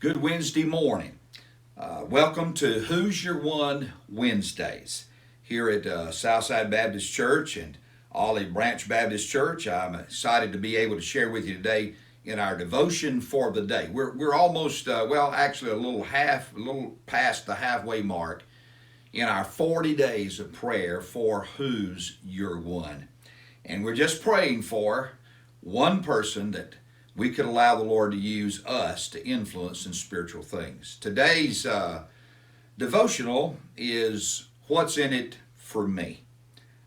Good Wednesday morning. Welcome to Who's Your One Wednesdays here at Southside Baptist Church and Olive Branch Baptist Church. I'm excited to be able to share with you today in our devotion for the day. We're almost, actually a little past the halfway mark in our 40 days of prayer for Who's Your One. And we're just praying for one person that we could allow the Lord to use us to influence in spiritual things. Today's devotional is What's in It for Me.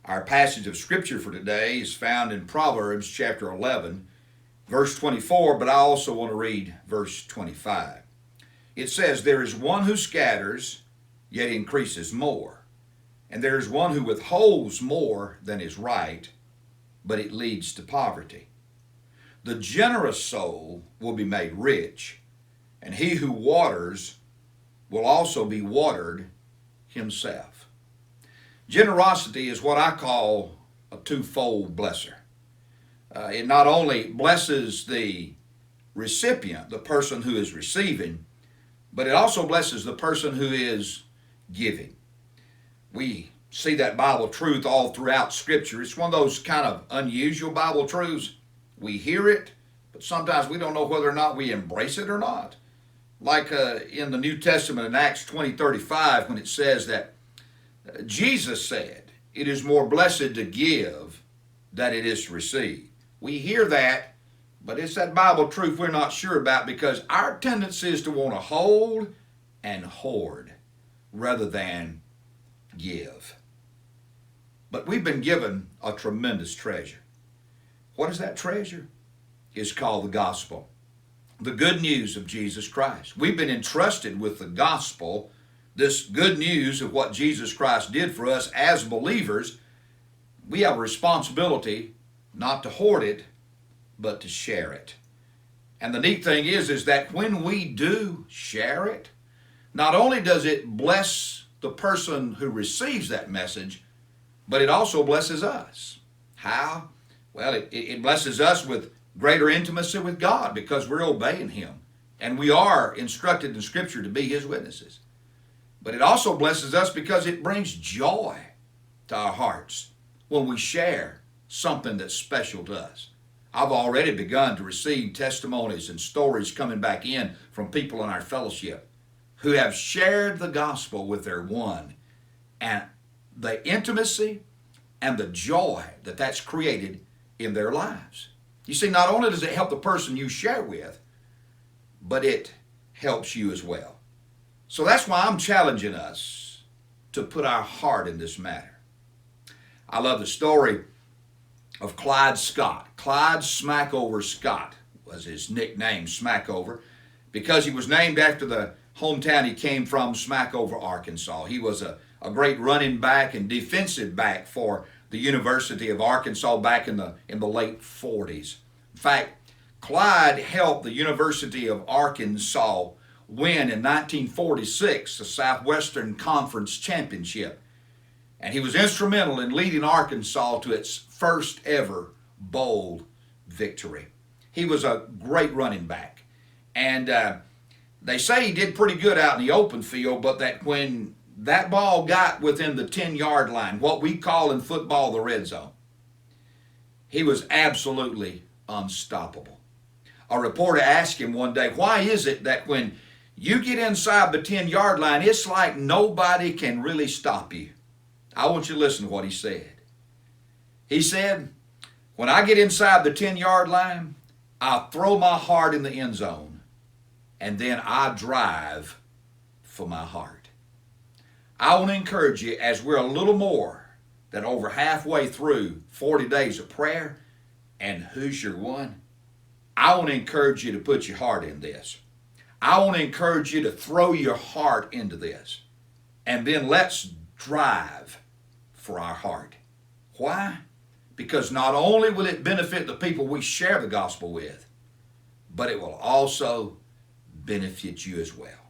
Our passage of scripture for today is found in Proverbs chapter 11, verse 24, but I also want to read verse 25. It says, "There is one who scatters, yet increases more, and there is one who withholds more than is right, but it leads to poverty. The generous soul will be made rich, and he who waters will also be watered himself." Generosity is what I call a twofold blesser. It not only blesses the recipient, the person who is receiving, but it also blesses the person who is giving. We see that Bible truth all throughout Scripture. It's one of those kind of unusual Bible truths. We hear it, but sometimes we don't know whether or not we embrace it or not. Like in the New Testament in Acts 20:35, when it says that Jesus said, "It is more blessed to give than it is to receive." We hear that, but it's that Bible truth we're not sure about because our tendency is to want to hold and hoard rather than give. But we've been given a tremendous treasure. What is that treasure? It's called the gospel, the good news of Jesus Christ. We've been entrusted with the gospel, this good news of what Jesus Christ did for us as believers. We have a responsibility not to hoard it, but to share it. And the neat thing is that when we do share it, not only does it bless the person who receives that message, but it also blesses us. How? Well, it blesses us with greater intimacy with God because we're obeying Him. And we are instructed in Scripture to be His witnesses. But it also blesses us because it brings joy to our hearts when we share something that's special to us. I've already begun to receive testimonies and stories coming back in from people in our fellowship who have shared the gospel with their one. And the intimacy and the joy that that's created in their lives. You see, not only does it help the person you share with, but it helps you as well. So that's why I'm challenging us to put our heart in this matter. I love the story of Clyde Scott. Clyde Smackover Scott was his nickname, Smackover, because he was named after the hometown he came from, Smackover, Arkansas. He was a great running back and defensive back for the University of Arkansas back in the late 40s. In fact, Clyde helped the University of Arkansas win in 1946 the Southwestern Conference Championship. And he was instrumental in leading Arkansas to its first ever bowl victory. He was a great running back. And they say he did pretty good out in the open field, but that when that ball got within the 10-yard line, what we call in football the red zone, he was absolutely unstoppable. A reporter asked him one day, "Why is it that when you get inside the 10-yard line, it's like nobody can really stop you?" I want you to listen to what he said. He said, "When I get inside the 10-yard line, I throw my heart in the end zone, and then I drive for my heart." I want to encourage you, as we're a little more than over halfway through 40 days of prayer and Who's Your One, I want to encourage you to put your heart in this. I want to encourage you to throw your heart into this. And then let's drive for our heart. Why? Because not only will it benefit the people we share the gospel with, but it will also benefit you as well.